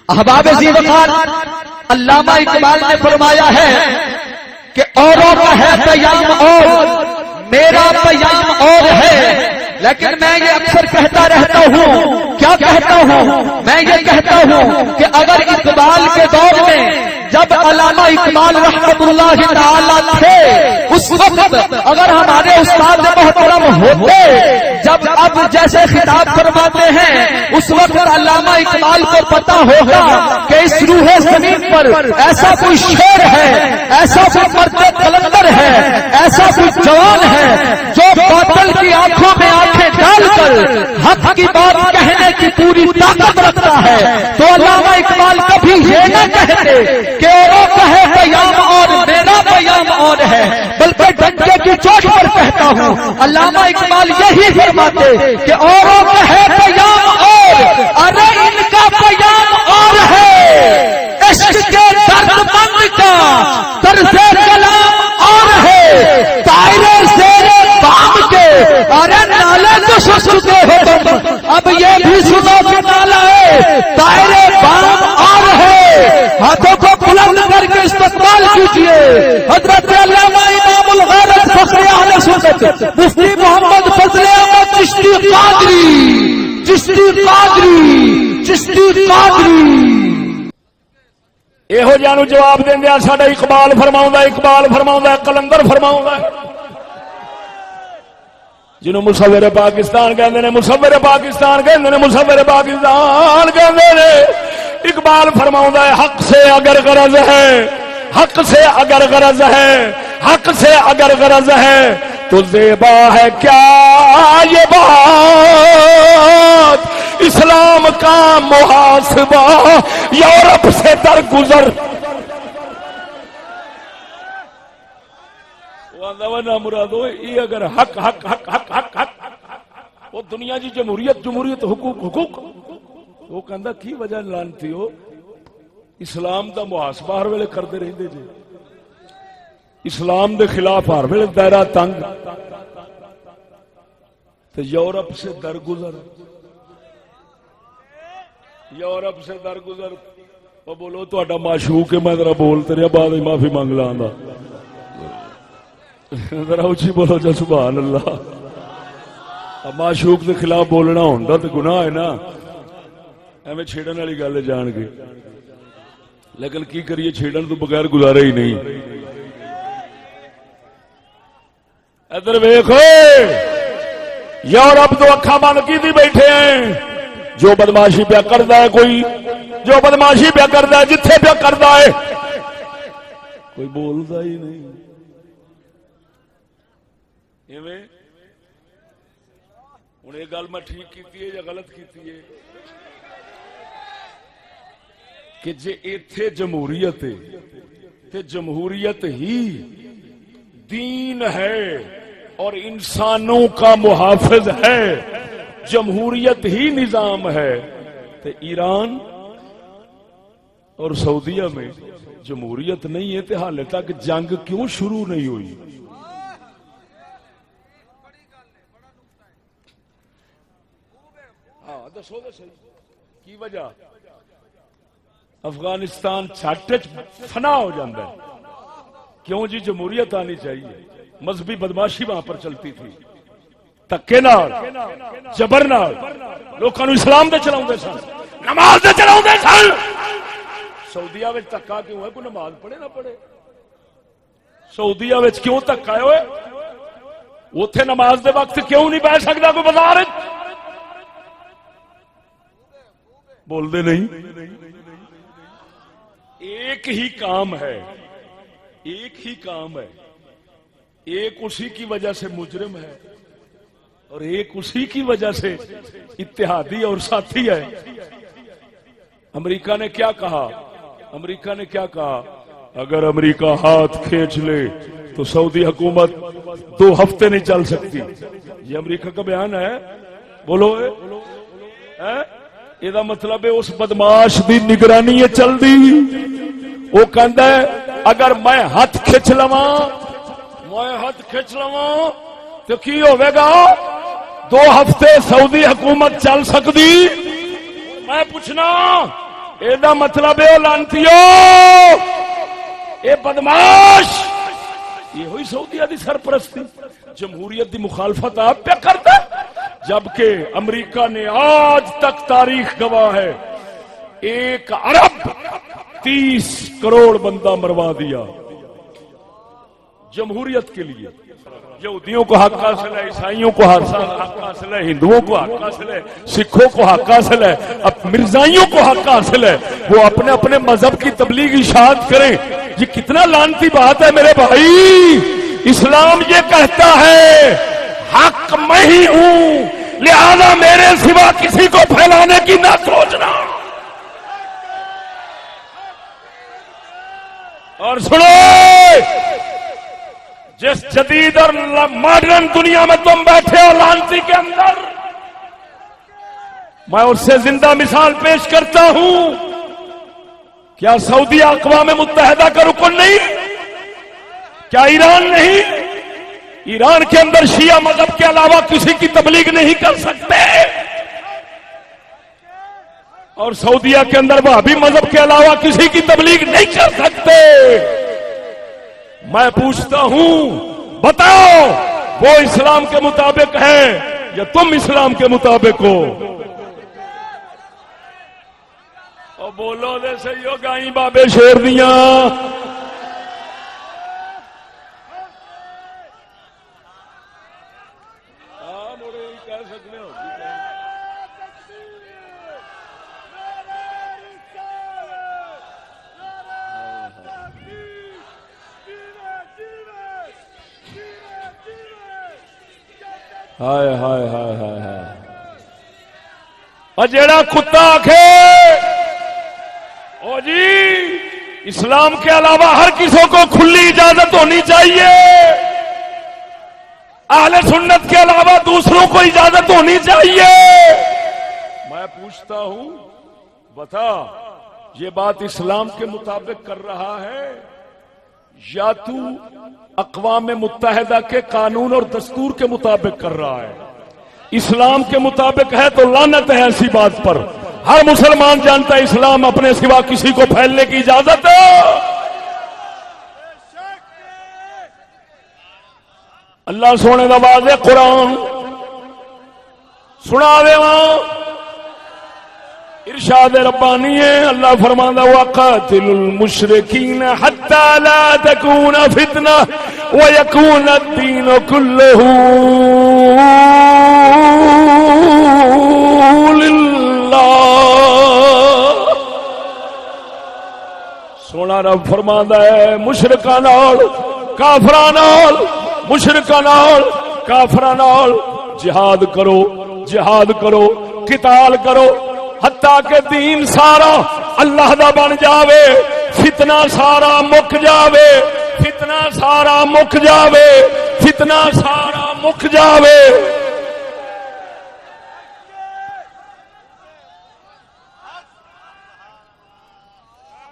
احباب ذی وقار، علامہ اقبال نے فرمایا ہے کہ اوروں کا ہے پیام اور میرا پیام اور ہے، لیکن میں یہ اکثر کہتا رہتا ہوں، کیا کہتا ہوں؟ میں یہ کہتا ہوں کہ اگر اقبال کے دور میں جب علامہ اقبال رحمت اللہ تعالی تھے اس وقت اگر ہمارے استاد محترم ہوتے جب اب جیسے خطاب فرماتے ہیں اس وقت علامہ اقبال کو پتا ہوگا کہ اس روح زمین پر ایسا کوئی شعر ہے، ایسا کوئی مرد قلندر ہے، ایسا کوئی جوان ہے جو باطل کی آنکھوں میں آنکھیں ڈال کر حق کی بات کہنے کی پوری طاقت رکھتا ہے، تو علامہ اقبال کبھی یہ نہ کہتے کہ اوروں کا ہے پیام اور میرا پیام اور ہے، بلکہ ڈنڈے کی چوٹ پر کہتا ہوں علامہ اقبال یہی فرماتے کہ اوروں کا ہے پیام اور ارے ان کا پیام اور ہے، عشق کے درد مند کا طرز کلام اور ہے، دائرے زیر بام کے ارے نالے تو سن چکے ہو تم، اب یہ بھی سنو کہ نالا ہے دائرے بام اور ہے، ہاتھوں کو بلند کر کے استقبال کیجیے حضرت علامہ امام الغیرت فخر اہل سنت مفتی محمد فضل احمد چشتی قادری، چشتی قادری، چشتی قادری۔ یہو جانو جواب دیندیا ساڈا اقبال فرماؤندا، اقبال فرماؤندا، قلندر فرماؤندا، جنہوں مصور پاکستان کہندے نے، مصور پاکستان کہندے نے، مصور پاکستان کہندے نے، اقبال فرماؤندا ہے حق سے اگر غرض ہے، حق سے اگر غرض ہے، حق سے اگر غرض ہے تو زیبا ہے کیا یہ بات، اسلام کا محاسبہ یورپ سے درگزر۔ نہ مرادو یہ اگر حق حق حق حق حق حق وہ دنیا جی جمہوریت جمہوریت حقوق حقوق وہ کہندا کی وجہ لانتی ہو اسلام دا محاسبہ ہر ویلے کرتے رہندے جی، اسلام دے خلاف ہر ویلے دائرہ تنگ، تو یورپ سے درگزر، یورپ سے درگزر۔ وہ بولو تو معشوق ہے، میں ذرا بولتے رہا بعد میں معافی مانگ لاں گا، ذرا اچھی بولو جا سبحان اللہ۔ معشوق کے خلاف بولنا ہوندا تے گناہ ہے نا، ایویں چھیڑن والی گل جان کے، لیکن کی کریے چھیڑن تو بغیر گزارا ہی نہیں۔ ادھر ویکھو یورپ تو اکھاں بند کیتی بیٹھے ہیں، جو بدماشی پیا کردا ہے کوئی، جو بدماشی پیا کردا ہے جتھے پیا کردا ہے کوئی بولدا ہی نہیں۔ ہوں یہ گل میں ٹھیک کی ہے یا غلط کی ہے کہ جے ایتھے جمہوریت ہے تے جمہوریت ہی دین ہے اور انسانوں کا محافظ ہے، جمہوریت ہی نظام ہے، تے ایران اور سعودیہ میں جمہوریت نہیں ہے تے حال تک جنگ کیوں شروع نہیں ہوئی؟ دسو دے صحیح کی وجہ؟ افغانستان چھٹ فنا ہو جاتا ہے، کیوں جی؟ جمہوریت آنی چاہیے، مذہبی بدماشی وہاں پر چلتی تھی، دھکے نال جبر نال لوکاں نوں اسلام دے چلاوندے سن، نماز دے چلاوندے سن۔ سعودیہ وچ دھکا کیوں ہے؟ کوئی نماز پڑھے نہ پڑھے؟ سعودیہ وچ کیوں دھکا ہے ہوئے؟ اوتھے نماز دے وقت کیوں نہیں بیٹھ سکدا کوئی بازار وچ؟ بول دے نہیں۔ ایک ہی کام ہے، ایک ہی کام ہے، ایک اسی کی وجہ سے مجرم ہے اور ایک اسی کی وجہ سے اتحادی اور ساتھی ہے۔ امریکہ نے کیا کہا؟ امریکہ نے کیا کہا؟ اگر امریکہ ہاتھ کھینچ لے تو سعودی حکومت 2 ہفتے نہیں چل سکتی۔ یہ امریکہ کا بیان ہے، بولو یہ مطلب ہے اس بدماش دی نگرانی چل دی۔ وہ کہندا ہے اگر میں ہاتھ کھچ لواں، میں ہاتھ کھچ لواں تو کی ہوے گا؟ 2 ہفتے سعودی حکومت چل سکتی؟ میں پوچھنا یہ مطلب ہے لانتیو اے بدماش یہ ہوئی سعودیہ دی سرپرستی جمہوریت دی مخالفت آپ پہ کرتا جبکہ امریکہ نے آج تک تاریخ گواہ ہے 1 ارب 30 کروڑ بندہ مروا دیا جمہوریت کے لیے. یہودیوں کو حق حاصل ہے, عیسائیوں کو حق حاصل ہے, ہندوؤں کو حق حاصل ہے, سکھوں کو حق حاصل ہے, اب مرزائیوں کو حق حاصل ہے وہ اپنے اپنے مذہب کی تبلیغ اشاعت کریں. یہ کتنا لعنتی بات ہے میرے بھائی. اسلام یہ کہتا ہے حق میں ہی ہوں لہذا میرے سوا کسی کو پھیلانے کی نہ سوچنا. اور سنو جس جدید اور ماڈرن دنیا میں تم بیٹھے ہو لانسی کے اندر میں اس سے زندہ مثال پیش کرتا ہوں. کیا سعودی اقوام متحدہ کا رکن نہیں؟ کیا ایران نہیں؟ ایران کے اندر شیعہ مذہب کے علاوہ کسی کی تبلیغ نہیں کر سکتے اور سعودیہ کے اندر وہابی مذہب کے علاوہ کسی کی تبلیغ نہیں کر سکتے. میں پوچھتا ہوں بتاؤ وہ اسلام کے مطابق ہے یا تم اسلام کے مطابق ہو؟ اور بولو دے صحیح ہو گائیں بابے شیر دیاں. ہائے ہائے ہائے ہائے ہائے. اور جیڑا کتا آکھے او جی اسلام کے علاوہ ہر کسی کو کھلی اجازت ہونی چاہیے, اہل سنت کے علاوہ دوسروں کو اجازت ہونی چاہیے. میں پوچھتا ہوں بتا یہ بات اسلام کے مطابق کر رہا ہے یا تو اقوام متحدہ کے قانون اور دستور کے مطابق کر رہا ہے؟ اسلام کے مطابق ہے تو لعنت ہے ایسی بات پر. ہر مسلمان جانتا ہے اسلام اپنے سوا کسی کو پھیلنے کی اجازت ہے. اللہ سونے دا واضح قرآن سنا دے وہاں ارشاد ربانی ہے. اللہ فرماندا وقاتل المشرکین حتی لا تکون فتنہ ویکون الدین کلہ للہ. سونا رب فرماندا ہے مشرکاں نال کافراں نال مشرکاں نال کافراں نال جہاد کرو جہاد کرو قتال کرو حتیٰ کہ دین سارا اللہ دا بن جاوے, فتنہ سارا مک جاوے, فتنہ سارا مک جاوے, فتنہ سارا مک جاوے.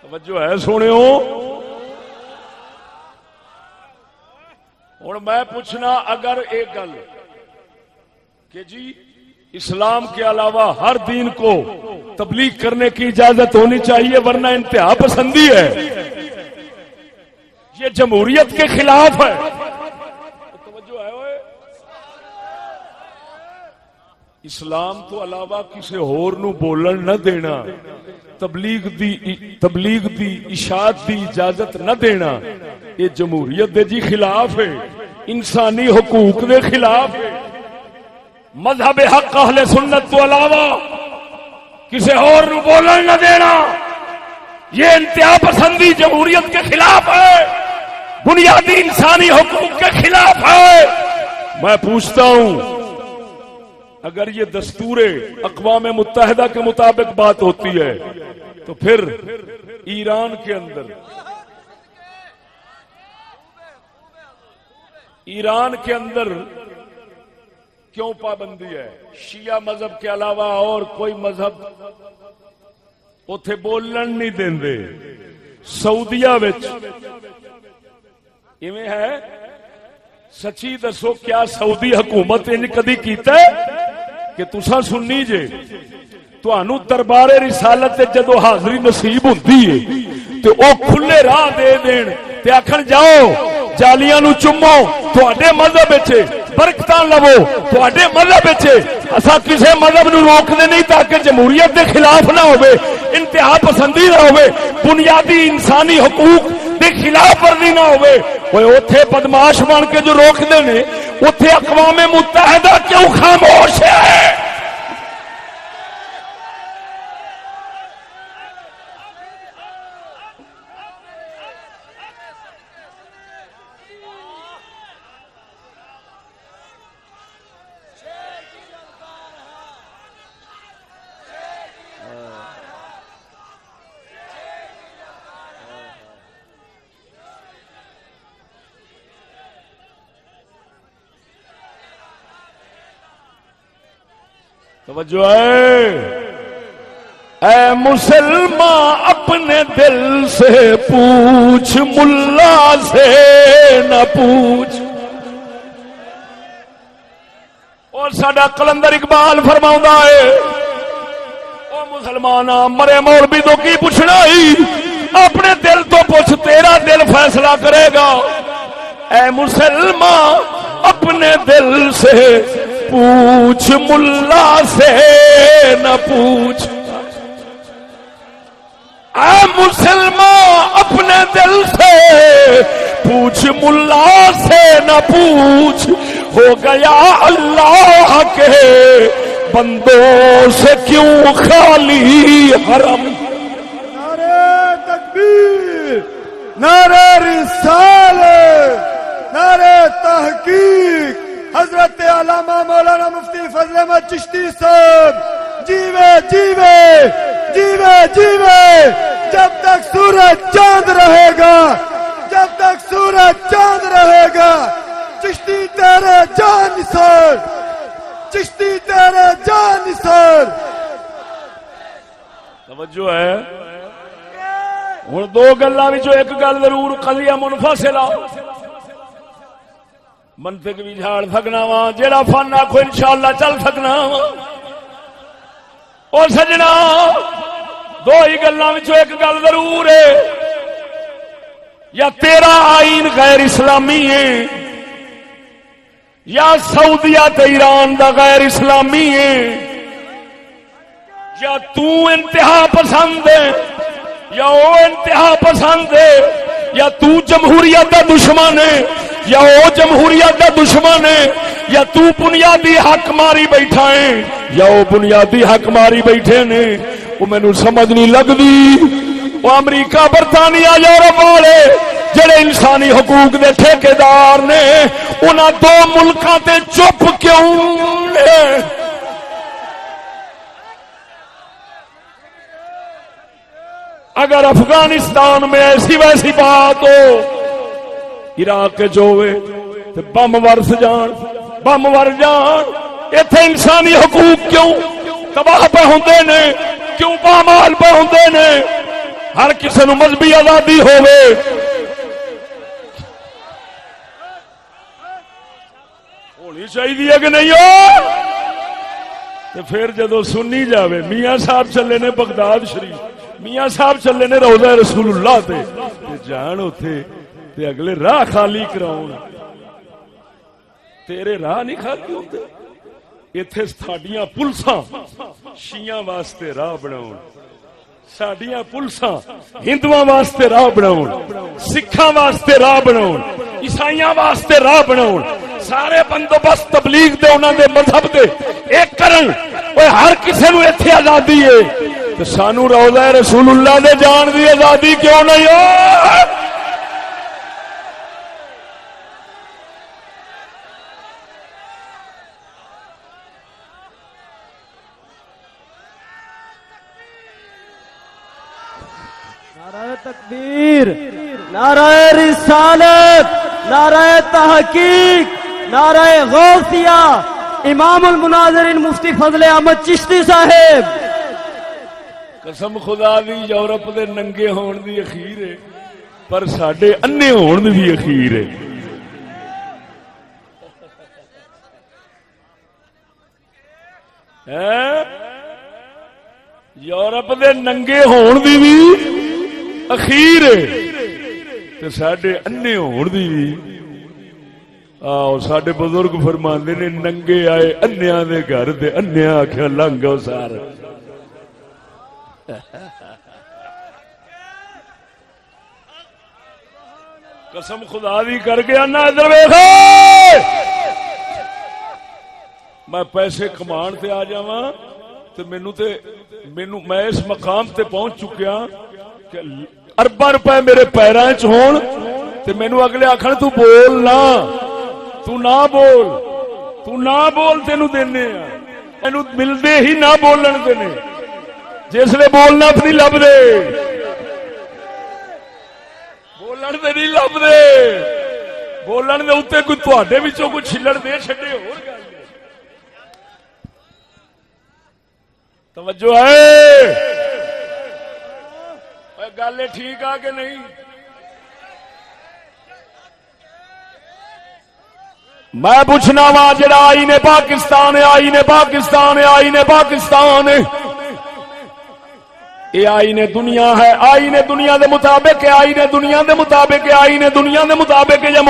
توجہ ہے سنیو. ہن میں پوچھنا اگر ایک گل کہ جی اسلام کے علاوہ ہر دین کو تبلیغ کرنے کی اجازت ہونی چاہیے ورنہ انتہا پسندی ہے, یہ جمہوریت کے خلاف ہے. توجہ ہے اسلام تو علاوہ کسی ہور نو بولن نہ دینا, تبلیغ دی اشاعت دی اجازت نہ دینا, یہ جمہوریت دے جی خلاف ہے, انسانی حقوق دے خلاف ہے. مذہب حق اہل سنت تو علاوہ کسی اور نو بولن نہ دینا یہ انتہا پسندی جمہوریت کے خلاف ہے, بنیادی انسانی حقوق کے خلاف ہے. میں پوچھتا ہوں اگر یہ دستور اقوام متحدہ کے مطابق بات ہوتی ہے تو پھر ایران کے اندر کیوں پابندی ہے؟ شیعہ مذہب کے علاوہ اور کوئی مذہب اوتھے بولن نہیں دیندے. سعودیہ وچ ایویں ہے؟ سچی دسو کیا سعودی حکومت ان کدی کیتا ہے کہ تساں سنی جے تانوں دربار رسالت جدو حاضری نصیب ہوندی ہے تے او کھلے راہ دے دین تے آکھن جاؤ جالیاں نو چومو تواڈے مذہب وچ برکتاں لو تواڈے مذہب وچ اساں کسے مذہب نو روکدے نہیں تاکہ جمہوریت دے خلاف نہ ہوے انتہا پسندی نہ ہوے بنیادی انسانی حقوق دے خلاف ورزی نہ ہوے اوے اوتھے بدماش بن کے جو روکدے نے اوتھے اقوام متحدہ کیوں خاموش ہے؟ توجہ ہے اے مسلمان اپنے دل سے پوچھ ملا سے نہ پوچھ. اور ساڈا قلندر اقبال فرماؤندا ہے او مسلمان مرے مولوی تو کی پوچھنا ہی اپنے دل تو پوچھ تیرا دل فیصلہ کرے گا. اے مسلمان اپنے دل سے پوچھ ملا سے نہ پوچھ. اے مسلمان اپنے دل سے پوچھ ملا سے نہ پوچھ ہو گیا اللہ کے بندوں سے کیوں خالی حرم. نعرہ تکبیر، نعرہ رسالت، نعرہ تحقیق. حضرت علامہ مولانا مفتی فضل احمد چشتی صاحب جیوے جیوے جیوے جیوے جب تک سورج چاند رہے گا، جب تک سورج چاند رہے گا. چشتی تیرے جان نثار، چشتی تیرے جان نثار. توجہ ہے ہن دو گلاں وچوں ایک گل ضرور قضیہ منفصلہ منطق بھی جھاڑ سکنا وا جیڑا فن آکھو انشاءاللہ چل سکنا وا. اور سجنا دو ہی گلاں وچوں ایک گل ضرور ہے یا تیرا آئین غیر اسلامی ہے یا سعودیہ تے ایران دا غیر اسلامی ہے یا تو انتہا پسند ہے یا وہ انتہا پسند ہے یا تو جمہوریت دا دشمن ہے یا وہ جمہوریت دا دشمن ہے یا تو بنیادی حق ماری بیٹھا ہے یا وہ بنیادی حق ماری بیٹھے نے. وہ مینوں سمجھ نہیں لگدی. وہ امریکہ برطانیہ یورپ والے جڑے انسانی حقوق دے ٹھیکیدار نے انہاں دو ملکاں تے چپ کیوں نے؟ اگر افغانستان میں ایسی ویسی بات ہو عراق جو ہوئے تو بم ورس جان بم ور جان. ایتھے انسانی حقوق کیوں تباہ پہ ہوندے نے، کیوں پامال پہ ہوندے نے؟ ہر کسی نو مذہبی آزادی ہوے ہونی چاہیے کہ نہیں ہو؟ تو پھر جدو سنی جاوے میاں صاحب چلے نے بغداد شریف، میاں صاحب چلے نے روضہ رسول اللہ تے جان اوتھے تے اگلے راہ خالی کراؤن. تیرے راہ نہیں خالی ہوندے. ایتھے ساڈیاں پلساں شیعاں واسطے راہ بناؤن، ساڈیاں پلساں ہندوؤں واسطے راہ بناؤن، سکھاں واسطے راہ بناؤن، عیسائیاں واسطے راہ بناؤن. سارے بندوبست تبلیغ دے انہاں دے مذہب دے ایک کرن. اوے ہر کسے نو ایتھے آزادی ہے تے سانو روضہ رسول اللہ دے جان دی آزادی کیوں نہیں ہو؟ نعرہ تکبیر، نعرہ رسالت، نعرہ تحقیق، نعرہ غوثیہ. امام المناظرین مفتی فضل احمد چشتی صاحب. قسم خدا دی یورپ دے ننگے ہون دی اخیر ہے پر ساڈے انے ہون دی بھی اخیر ہے. یورپ دے ننگے ہون دی بھی اخیر تے ساڈے انے ہون دی بھی آؤ ساڈے بزرگ فرماندے نے ننگے آئے انیاں دے گھر تے انیاں آکھیا لنگو سار قسم خدا دی کر کے انا ادھر ویکھ میں پیسے کمان تے آ جاواں تے مینوں میں اس مقام تے پہنچ چکیا کہ ارباں روپے میرے پیراں وچ ہون تے مینوں اگلے آکھن تو بول نہ بول تینوں دینے اینوں ملدے ہی نہ بولن دینے جس لے بولنا نہیں لبدے بولن دے نہیں لبدے بولن دے اوتے کوئی تواڈے وچوں کوئی چھلڑ دے چھڈے ہور گل توجہ ہے گل ٹھیک آ کہ نہیں میں پوچھنا وا جڑا آئین پاکستان ہے آئین پاکستان ہے آئین پاکستان ہے یہ آئین دنیا ہے آئین دنیا دے مطابق ہے آئین دنیا دے مطابق ہے آئین دنیا دے مطابق یا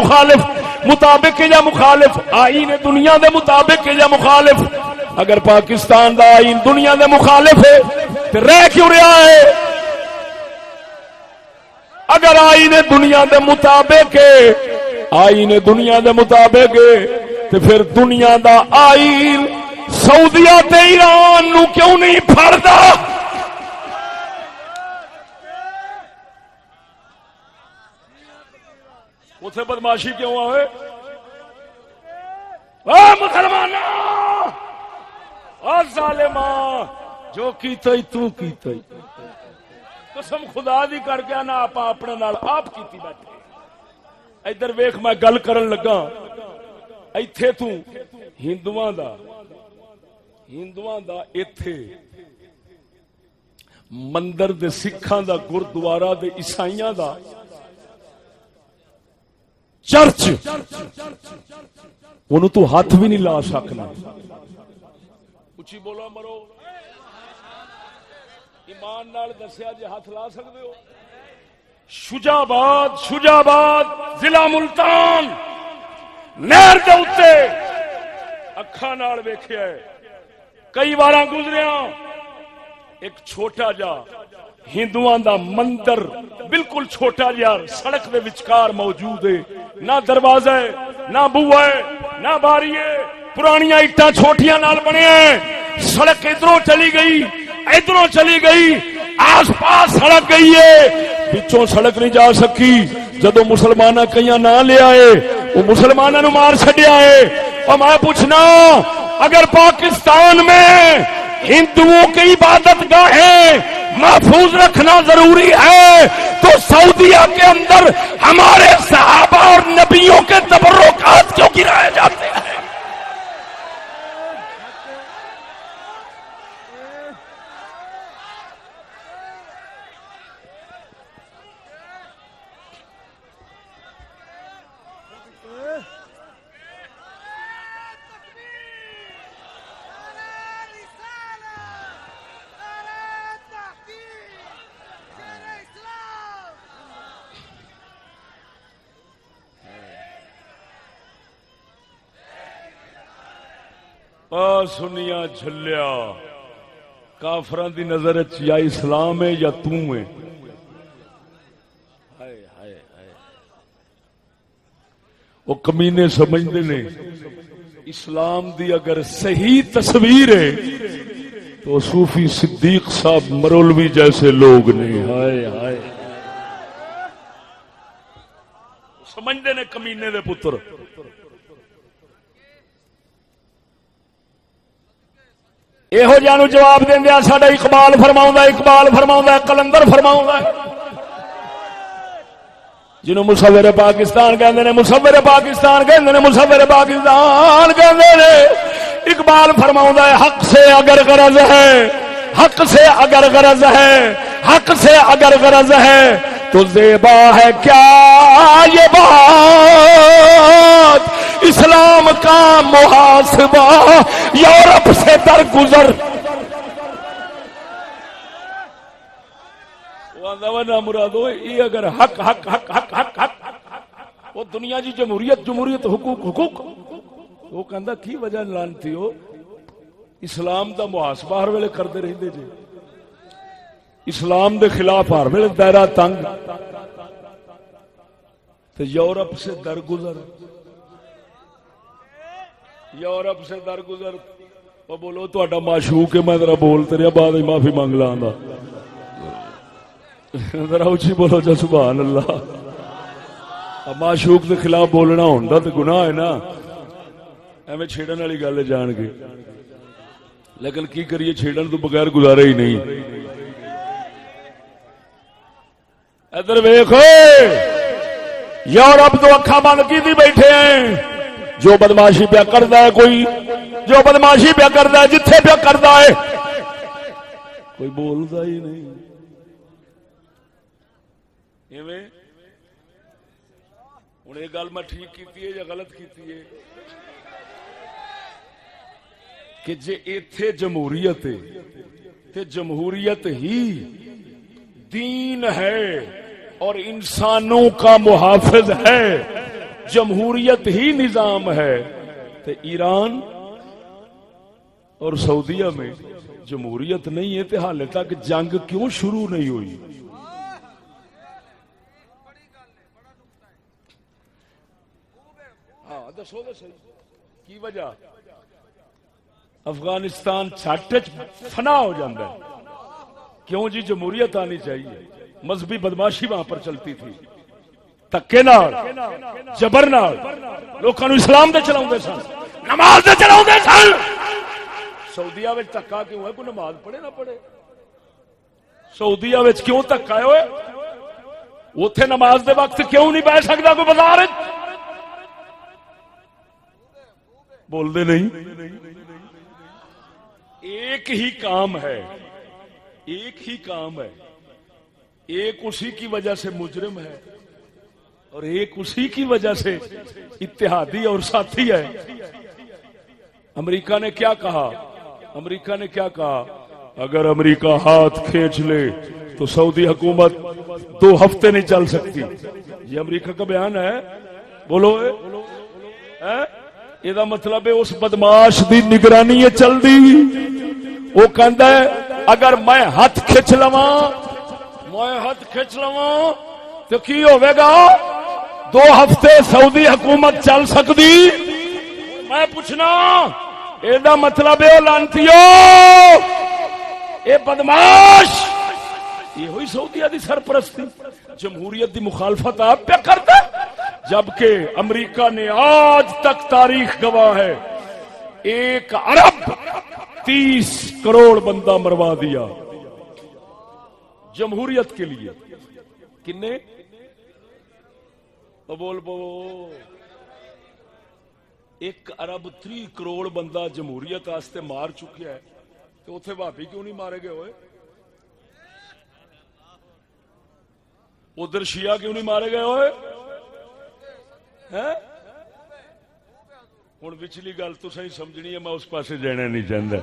مطابق یا مخالف آئین دنیا دے مطابق یا مخالف اگر پاکستان دا آئین دنیا دے مخالف ہے تو رہ کیوں رہا ہے اگر آئین دنیا دے مطابق ہے آئین دنیا دے مطابق ہے تو پھر دنیا دا آئین سعودیہ تے ایران نو کیوں نہیں پھڑدا اتھے بدماشی کیوں آئے مسلمانوں ظالماں جو کیتا ہی تو کیتا ہی قسم خدا دی کر کے نا آپ اپنے نال آپ کیتی بیٹھے ادھر ویکھ میں گل کرن لگا ایتھے تو ہندوؤں دا ایتھے مندر دے سکھاں دا گردوارا دے عیسائیاں دا چرچ انہوں تو ہاتھ بھی نہیں لا سکنا اچھی بولو مرو ایمان نال دسیا جے ہاتھ لا سکتے ہو شجاباد ضلع ملتان نہر دے اوتے اکھاں نال ویکھیا ہے کئی باراں گزریا ایک چھوٹا جا ہندوؤں دا مندر بالکل چھوٹا جا سڑک دے وچکار موجود ہے نہ دروازہ ہے نہ بوہا ہے نہ باری ہے پرانیاں اٹاں چھوٹیاں نال بنے ہیں سڑک ادھروں چلی گئی آس پاس سڑک گئی ہے پچھوں سڑک نہیں جا سکی جدو مسلمانہ کئیاں نہ لے آئے وہ مسلمانہ نو مار چھڈیا ہے اور میں پوچھنا اگر پاکستان میں ہندوؤں کی عبادت گاہیں محفوظ رکھنا ضروری ہے تو سعودیہ کے اندر ہمارے صحابہ اور نبیوں کے تبرکات کیوں گرائے جاتے ہیں سنیا جھلیا کافران دی نظر یا اسلام ہے یا توں ہے وہ کمینے سمجھتے نے اسلام دی اگر صحیح تصویر ہے تو صوفی صدیق صاحب مرولوی جیسے لوگ نہیں ہائے ہائے سمجھتے نے کمینے دے پتر یہو جانو جواب دیندیا ساڈا اقبال فرماؤندا کلندر فرماؤندا جنہوں مصور پاکستان کہندے نے مصور پاکستان کہندے نے مصور پاکستان کہندے نے اقبال فرماؤندا ہے حق سے اگر غرض ہے حق سے اگر غرض ہے حق سے اگر غرض ہے تو زیبا ہے کیا یہ بات اسلام کا محاسبہ یورپ سے درگزر نہ مرادو یہ اگر حق حق حق حق حق حق وہ دنیا جی جمہوریت جمہوریت حقوق حقوق وہ کہندا کی وجہ لانتی ہو اسلام دا محاسبہ ہر ویلے کرتے رہندے جی اسلام دے خلاف ہر ویلے دائرہ تنگ تو یورپ سے درگزر یورپ سے درگزر وہ بولو تو معشوق ہے میں ذرا بولتے رہا بعد معافی مانگ لا ذرا اچھی بولو جا سبحان اللہ معشوق کے خلاف بولنا ہوندا تو گناہ ہے نا ایویں چھیڑن والی گل جان کے لیکن کی کریے چھیڑن تو بغیر گزارے ہی نہیں ادھر ویکھو یورپ تو اکھاں بند کی بیٹھے ہیں جو بدماشی پیا کردا ہے کوئی جو بدماشی پیا کردا ہے جتھے پیا کردا ہے کوئی بولدا ہی نہیں ایویں ہن یہ گل میں ٹھیک کیتی ہے یا غلط کیتی ہے کہ جے ایتھے جمہوریت ہے تے جمہوریت ہی دین ہے اور انسانوں کا محافظ ہے جمہوریت ہی نظام ہے تو ایران اور سعودیہ میں جمہوریت نہیں ہے تو حال تک جنگ کیوں شروع نہیں ہوئی ہاں دسو کی وجہ افغانستان چھٹ فنا ہو جاتا ہے کیوں جی جمہوریت آنی چاہیے مذہبی بدماشی وہاں پر چلتی تھی تکے نال جبر نال لوکاں نو اسلام دے چلاوندے سن نماز دے چلاوندے سن سعودیہ وچ تکا کیوں ہے کوئی نماز پڑھے نہ پڑھے سعودیہ وچ کیوں تکا ہے اوئے اوتھے نماز دے وقت کیوں نہیں بیٹھ سکدا کوئی بازار وچ بول دے نہیں ایک ہی کام ہے ایک ہی کام ہے ایک اسی کی وجہ سے مجرم ہے اور ایک اسی کی وجہ سے اتحادی اور ساتھی ہے امریکہ نے کیا کہا امریکہ نے کیا کہا اگر امریکہ ہاتھ کھینچ لے تو سعودی حکومت 2 ہفتے نہیں چل سکتی یہ امریکہ کا بیان ہے بولو یہ مطلب ہے اس بدماش دی نگرانی چل دی وہ کہندا ہے اگر میں ہاتھ کھچ لواں تو کی ہوے گا 2 ہفتے سعودی حکومت چل سکتی میں پوچھنا یہ مطلب ہے لانتیو اے بدماش یہ ہوئی سعودیہ دی سرپرستی جمہوریت دی مخالفت آپ پہ کرتا جبکہ امریکہ نے آج تک تاریخ گواہ ہے 1 ارب 30 کروڑ بندہ مروا دیا جمہوریت کے لیے کنے بول بو 1 ارب 30 کروڑ بندہ جمہوریت واسطے مار چکیا ہے تو اتنے بھابی کیوں نہیں مارے گئے ہوئے ادھر شیعہ کیوں نہیں مارے گئے ہوئے ہوں پچھلی گل تو صحیح سمجھنی ہے میں اس پاسے جانا نہیں چاہتا